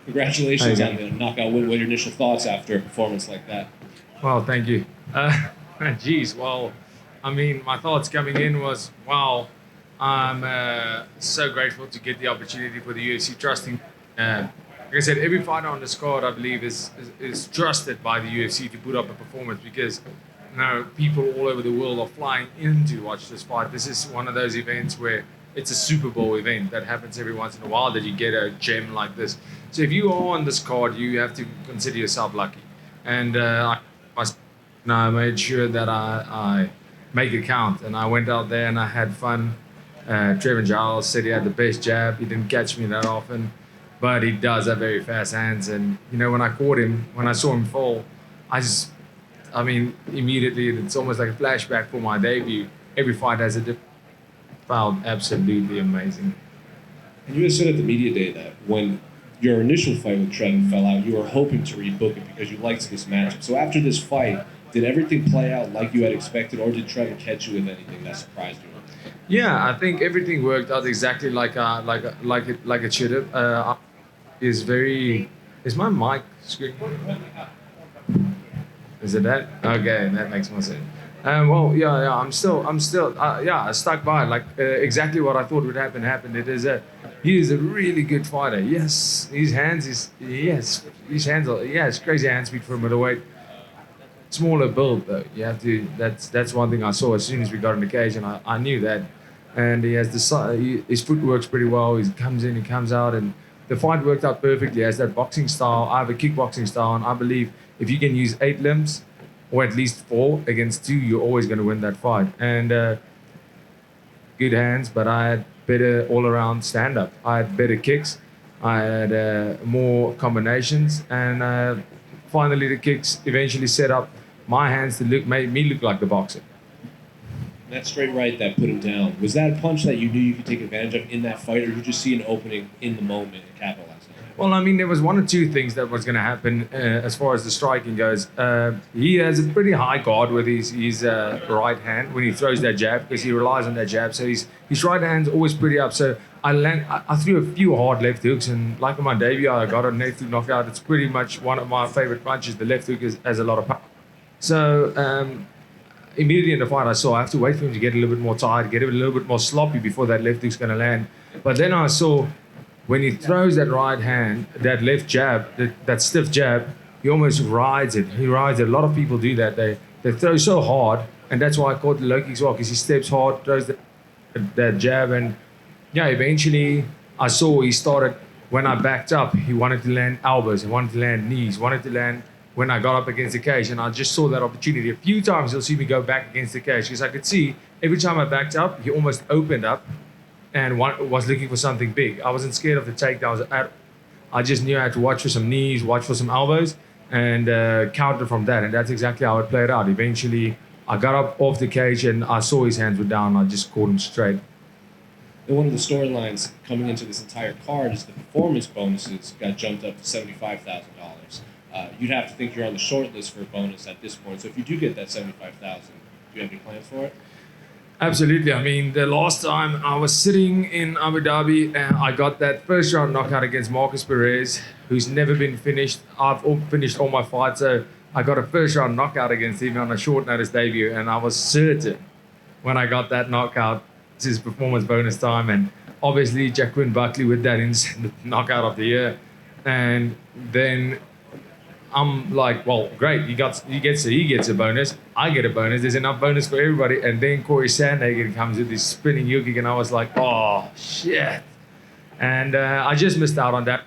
Congratulations on the knockout win. What are your initial thoughts after a performance like that? Well, thank you. Geez, well, I mean, my thoughts coming in was, wow, I'm so grateful to get the opportunity for the UFC trusting. Like I said, every fighter on this card, I believe, is trusted by the UFC to put up a performance because people all over the world are flying in to watch this fight. This is one of those events where it's a Super Bowl event that happens every once in a while that you get a gem like this. So if you are on this card, you have to consider yourself lucky. And I made sure that I make it count. And I went out there and I had fun. Trevin Giles said he had the best jab. He didn't catch me that often, but he does have very fast hands. And, when I caught him, when I saw him fall, immediately, it's almost like a flashback for my debut. Every fight has a different felt absolutely amazing. And you had said at the media day that when your initial fight with Trevin fell out, you were hoping to rebook it because you liked this matchup. So after this fight, did everything play out like you had expected, or did Trevin catch you with anything that surprised you? Yeah, I think everything worked out exactly like it should have. Is my mic screen? Is it that? Okay, that makes more sense. I'm still, I stuck by it. Exactly what I thought would happen happened. He is a really good fighter. Yes, his hands crazy hand speed for a middleweight. Smaller build though. You have to. That's one thing I saw as soon as we got in the cage, and I knew that. And he has his foot works pretty well. He comes in, he comes out, and the fight worked out perfectly. He has that boxing style. I have a kickboxing style, and I believe if you can use 8 limbs, or at least 4 against 2, you're always going to win that fight. And good hands, but I had better all-around stand-up. I had better kicks. I had more combinations, and finally the kicks eventually set up my hands to made me look like the boxer. That straight right that put him down, was that a punch that you knew you could take advantage of in that fight, or you just see an opening in the moment and capitalize on it? Well, I mean, there was one or two things that was going to happen as far as the striking goes. He has a pretty high guard with his right hand when he throws that jab because he relies on that jab. So his right hand's always pretty up. So I threw a few hard left hooks, and like in my debut, I got a left hook knockout. It's pretty much one of my favorite punches. The left hook has a lot of power. So immediately in the fight, I have to wait for him to get a little bit more tired, get a little bit more sloppy before that left hook's going to land. But then I saw when he throws that right hand, that left jab, that stiff jab, he almost rides it. He rides it. A lot of people do that. They throw so hard, and that's why I caught the low kick as well, because he steps hard, throws that jab, and eventually I saw he started, when I backed up, he wanted to land elbows, he wanted to land knees, wanted to land when I got up against the cage, and I just saw that opportunity. A few times you'll see me go back against the cage, because I could see every time I backed up, he almost opened up and was looking for something big. I wasn't scared of the takedowns. I just knew I had to watch for some knees, watch for some elbows, and counter from that. And that's exactly how it played out. Eventually, I got up off the cage and I saw his hands were down. I just caught him straight. And one of the storylines coming into this entire card is the performance bonuses got jumped up to $75,000. You'd have to think you're on the short list for a bonus at this point. So if you do get that $75,000, do you have any plans for it? Absolutely. I mean, the last time I was sitting in Abu Dhabi and I got that first round knockout against Marcus Perez, who's never been finished. I've finished all my fights, so I got a first round knockout against him on a short notice debut, and I was certain when I got that knockout, it's his performance bonus time, and obviously Jacqueline Buckley with that instant knockout of the year. And then I'm like, well, great. He gets a bonus. I get a bonus. There's enough bonus for everybody. And then Corey Sandhagen comes with this spinning heel kick, and I was like, oh shit. And I just missed out on that.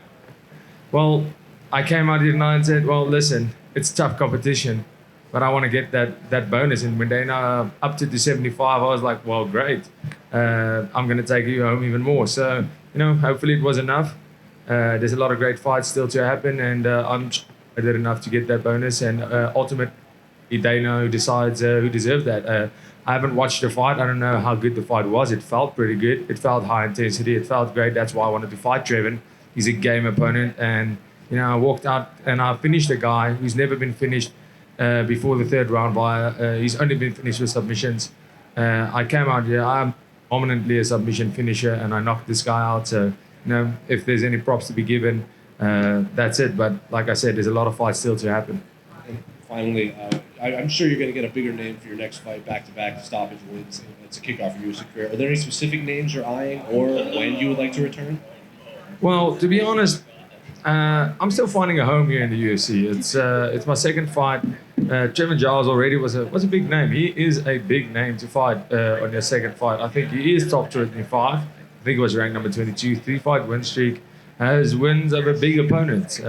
Well, I came out here tonight and said, well, listen, it's tough competition, but I want to get that bonus. And when they upped it to 75, I was like, well, great. I'm going to take you home even more. So, hopefully it was enough. There's a lot of great fights still to happen, and I did enough to get that bonus, and ultimately they know who decides who deserved that. I haven't watched the fight. I don't know how good the fight was. It felt pretty good. It felt high intensity. It felt great. That's why I wanted to fight Trevin. He's a game opponent, and I walked out and I finished a guy who's never been finished before the third round he's only been finished with submissions. I came out here. I'm dominantly a submission finisher, and I knocked this guy out. So if there's any props to be given, That's it. But like I said, there's a lot of fights still to happen. And finally, I'm sure you're going to get a bigger name for your next fight, back-to-back stoppage wins to kick off your UFC career. Are there any specific names you're eyeing, or when you would like to return? Well, to be honest, I'm still finding a home here in the UFC. It's my second fight. Trevin Giles already was a big name. He is a big name to fight on your second fight. I think he is top 25. I think he was ranked number 22. 3-fight win streak. Has wins over big opponents.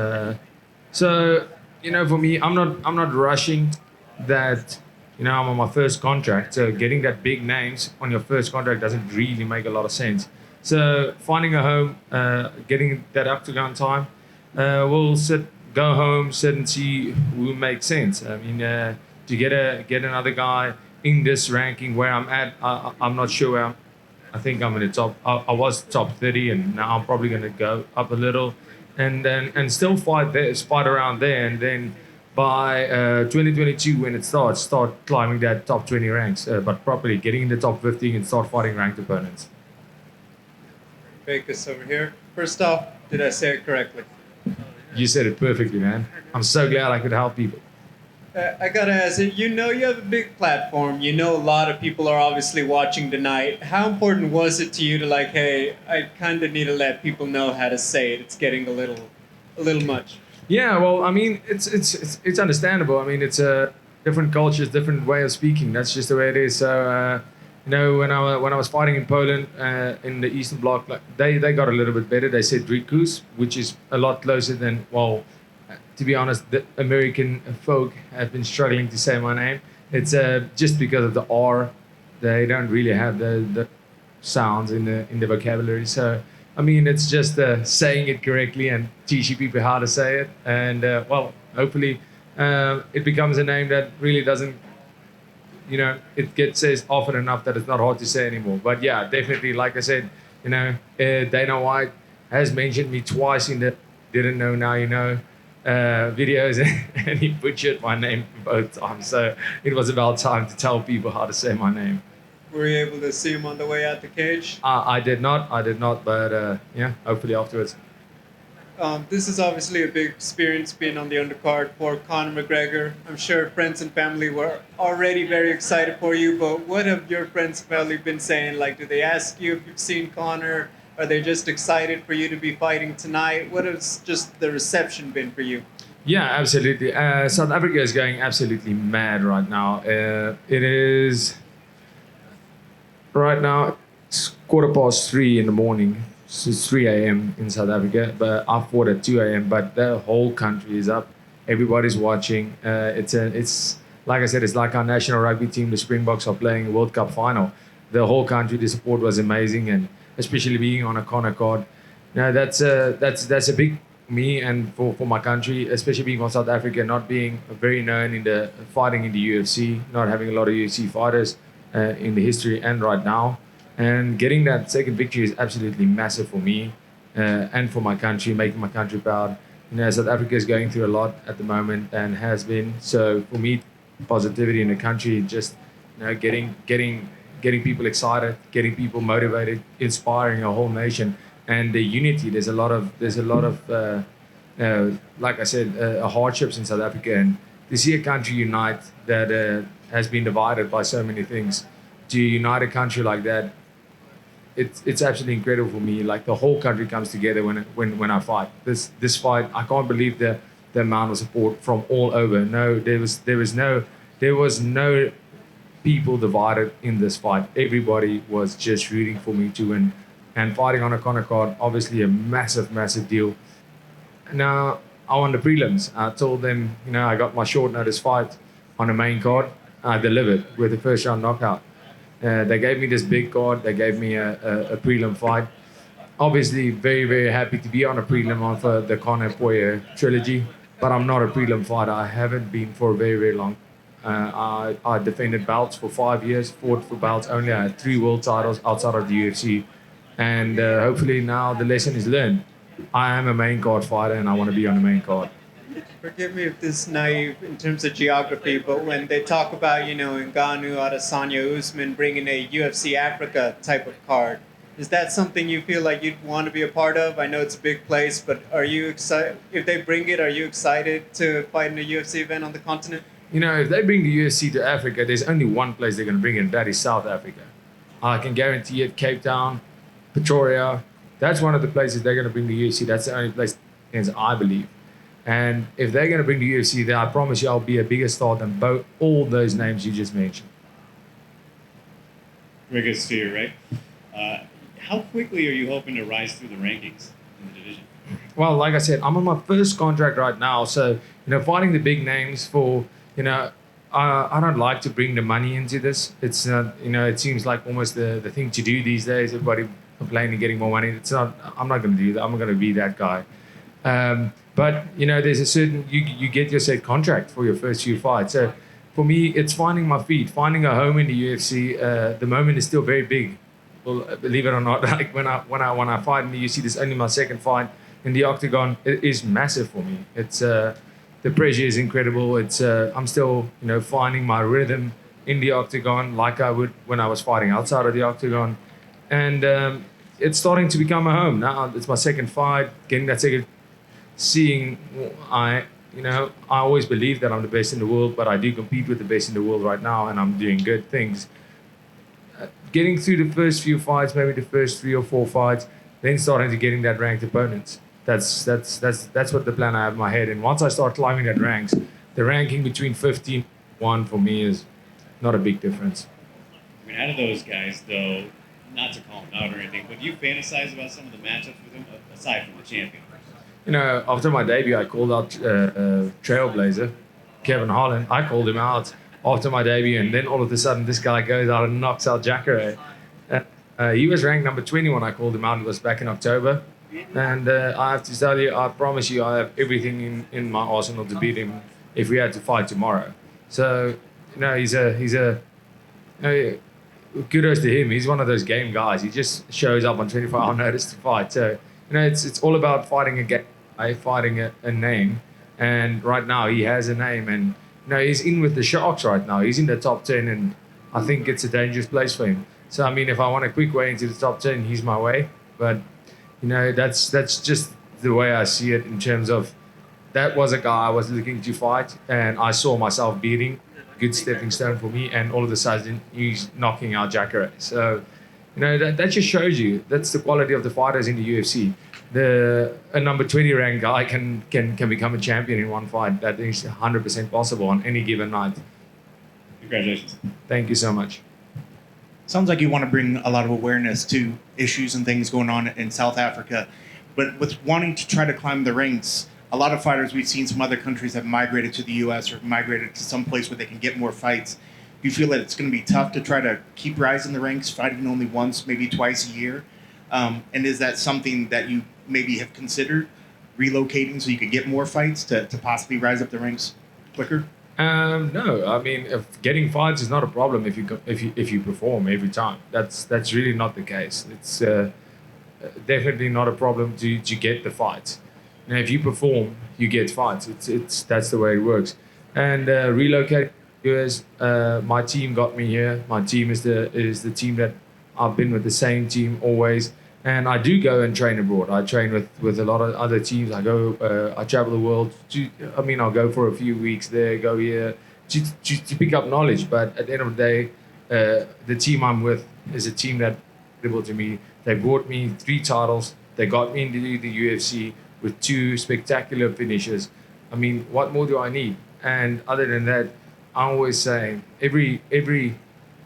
So for me, I'm not rushing that. I'm on my first contract, so getting that big names on your first contract doesn't really make a lot of sense. So finding a home, getting that octagon time, we'll go home, sit and see who makes sense. I mean, to get another guy in this ranking where I'm at, I'm not sure where I think I'm in the top. I was top 30, and now I'm probably going to go up a little, and still fight around there, and then by 2022 when it starts, start climbing that top 20 ranks, but properly getting in the top 15 and start fighting ranked opponents. Dricus over here. First off, did I say it correctly? You said it perfectly, man. I'm so glad I could help people. I gotta ask you, you have a big platform. A lot of people are obviously watching tonight. How important was it to you to hey, I kind of need to let people know how to say it. It's getting a little much. Yeah, well, I mean, it's understandable. I mean, it's different cultures, different way of speaking. That's just the way it is. So, when I was fighting in Poland in the Eastern Bloc, they got a little bit better. They said Dricus, which is a lot closer than, well, to be honest, the American folk have been struggling to say my name. It's just because of the R. They don't really have the sounds in the vocabulary. So, I mean, it's just saying it correctly and teaching people how to say it. And, hopefully it becomes a name that really doesn't, it gets said often enough that it's not hard to say anymore. But yeah, definitely, like I said, Dana White has mentioned me twice in the didn't know now you know videos, and he butchered my name both times. So it was about time to tell people how to say my name. Were you able to see him on the way out the cage? I did not, but hopefully afterwards. This is obviously a big experience being on the undercard for Conor McGregor. I'm sure friends and family were already very excited for you, but what have your friends and family been saying? Do they ask you if you've seen Conor? Are they just excited for you to be fighting tonight? What has just the reception been for you? Yeah, absolutely. South Africa is going absolutely mad right now. It is right now. It's 3:15 in the morning. So it's 3 a.m. in South Africa, but I fought at 2 a.m. But the whole country is up. Everybody's watching. It's like I said, it's like our national rugby team. The Springboks are playing a World Cup final. The whole country, the support was amazing, and especially being on a Conor card. Now that's a big me and for my country, especially being from South Africa, not being very known in the fighting in the UFC, not having a lot of UFC fighters in the history and right now. And getting that second victory is absolutely massive for me and for my country, making my country proud. South Africa is going through a lot at the moment and has been. So for me, positivity in the country, just getting people excited, getting people motivated, inspiring a whole nation, and the unity. There's a lot of like I said, hardships in South Africa, and to see a country unite that has been divided by so many things, to unite a country like that. It's absolutely incredible for me. The whole country comes together when I fight. This fight, I can't believe the amount of support from all over. No, there was no people divided in this fight. Everybody was just rooting for me to win. And fighting on a Conor card, obviously a massive deal. Now I won the prelims. I told them, I got my short notice fight on the main card. I delivered with the first round knockout. They gave me this big card. They gave me a prelim fight. Obviously, very happy to be on a prelim on for the Conor Poirier trilogy. But I'm not a prelim fighter. I haven't been for a very long. I defended belts for 5 years, fought for belts only. I had 3 world titles outside of the UFC. And hopefully now the lesson is learned. I am a main card fighter and I want to be on the main card. Forgive me if this is naive in terms of geography, but when they talk about, Ngannou, Adesanya, Usman bringing a UFC Africa type of card, Is that something you feel like you'd want to be a part of? I know it's a big place, but are you excited if they bring it? Are you excited to fight in a UFC event on the continent? You know, if they bring the UFC to Africa, there's only one place they're going to bring it, and that is South Africa. I can guarantee it. Cape Town, Pretoria, that's one of the places they're going to bring the UFC. That's the only place, I believe. And if they're going to bring the UFC there, I promise you I'll be a bigger star than all those names you just mentioned. Dricus too, right? How quickly are you hoping to rise through the rankings in the division? Well, like I said, I'm on my first contract right now. So, fighting the big names for, I don't like to bring the money into this. It's not, it seems like almost the thing to do these days. Everybody complaining, getting more money. It's not, I'm not going to do that. I'm not going to be that guy. But, there's a certain, you get your set contract for your first few fights. So for me, it's finding my feet, finding a home in the UFC. The moment is still very big. Well, believe it or not, like when I fight in the UFC, this is only my second fight in the octagon. It is massive for me. It's the pressure is incredible. It's I'm still finding my rhythm in the octagon like I would when I was fighting outside of the octagon, and it's starting to become a home now. It's my second fight, getting that second, seeing I always believe that I'm the best in the world, but I do compete with the best in the world right now, and I'm doing good things. Getting through the first few fights, maybe the first 3 or 4 fights, then starting to getting that ranked opponents. That's what the plan I have in my head. And once I start climbing that ranks, the ranking between 15 and 1 for me is not a big difference. I mean, out of those guys, though, not to call them out or anything, but you fantasize about some of the matchups with them aside from the champion. After my debut, I called out Trailblazer, Kevin Holland. I called him out after my debut, and then all of a sudden, this guy goes out and knocks out Jacare. He was ranked number 20 when I called him out. It was back in October. And I have to tell you, I promise you, I have everything in my arsenal to beat him if we had to fight tomorrow. So, he's a kudos to him. He's one of those game guys. He just shows up on 24-hour notice to fight. So, it's all about fighting a game, fighting a name. And right now, he has a name. And, he's in with the Sharks right now. He's in the top 10, and I think it's a dangerous place for him. So, I mean, if I want a quick way into the top 10, he's my way. But, that's just the way I see it in terms of that was a guy I was looking to fight, and I saw myself beating. Good stepping stone for me, and all of a sudden, he's knocking out Jacare. So, that just shows you that's the quality of the fighters in the UFC. A number 20 ranked guy can become a champion in one fight. That is 100% possible on any given night. Congratulations. Thank you so much. Sounds like you want to bring a lot of awareness to issues and things going on in South Africa. But with wanting to try to climb the ranks, a lot of fighters we've seen from other countries have migrated to the U.S. or migrated to some place where they can get more fights. Do you feel that it's going to be tough to try to keep rising the ranks, fighting only once, maybe twice a year? And is that something that you maybe have considered relocating so you could get more fights to possibly rise up the ranks quicker? No, I mean, if getting fights is not a problem if you perform every time. That's really not the case. It's definitely not a problem to get the fights. Now, if you perform, you get fights. That's the way it works. And relocate US, my team got me here. My team is the team that I've been with, the same team always. And I do go and train abroad. I train with a lot of other teams. I travel the world. I'll go for a few weeks there, go here to pick up knowledge. But at the end of the day, the team I'm with is a team that able to me. They brought me 3 titles. They got me into the UFC with 2 spectacular finishes. I mean, what more do I need? And other than that, I'm always saying every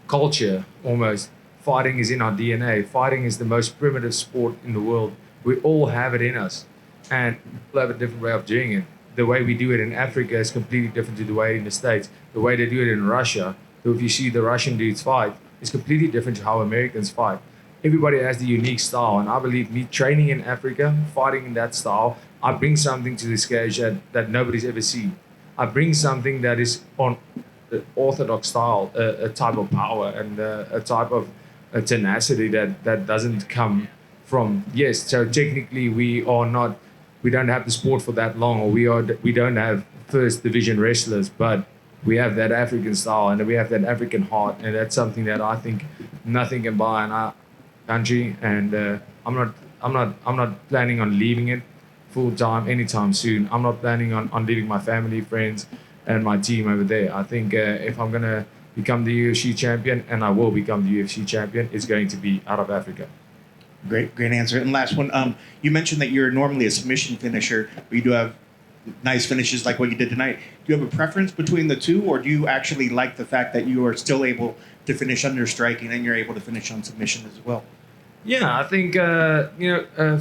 culture almost. Fighting is in our DNA. Fighting is the most primitive sport in the world. We all have it in us, and we have a different way of doing it. The way we do it in Africa is completely different to the way in the States. The way they do it in Russia, so if you see the Russian dudes fight, is completely different to how Americans fight. Everybody has the unique style, and I believe me training in Africa, fighting in that style, I bring something to this cage that nobody's ever seen. I bring something that is on the orthodox style, a type of power and a type of a tenacity that doesn't come from, yes, so technically we don't have the sport for that long, or we don't have first division wrestlers, but we have that African style and we have that African heart, and that's something that I think nothing can buy. And country, and I'm not planning on leaving it full time anytime soon. I'm not planning on leaving my family, friends, and my team over there. I think if I'm gonna become the UFC champion, and I will become the UFC champion, it's going to be out of Africa. Great answer. And last one, you mentioned that you're normally a submission finisher, but you do have nice finishes like what you did tonight. Do you have a preference between the two, or do you actually like the fact that you are still able to finish under striking and you're able to finish on submission as well? Yeah, I think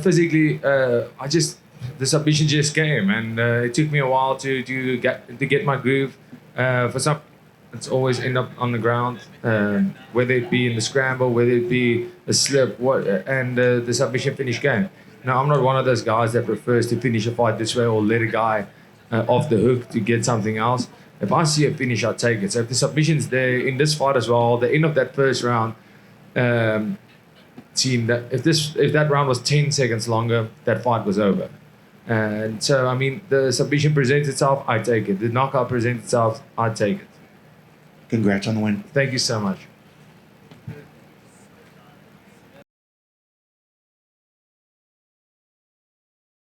physically, the submission just came, and it took me a while to get my groove. For some, it's always end up on the ground, whether it be in the scramble, whether it be a slip, and the submission finish game. Now, I'm not one of those guys that prefers to finish a fight this way or let a guy off the hook to get something else. If I see a finish, I take it. So if the submission's there in this fight as well, the end of that first round, team that if that round was 10 seconds longer, that fight was over. And so, I mean, the submission presents itself, I take it. The knockout presents itself, I take it. Congrats on the win. Thank you so much.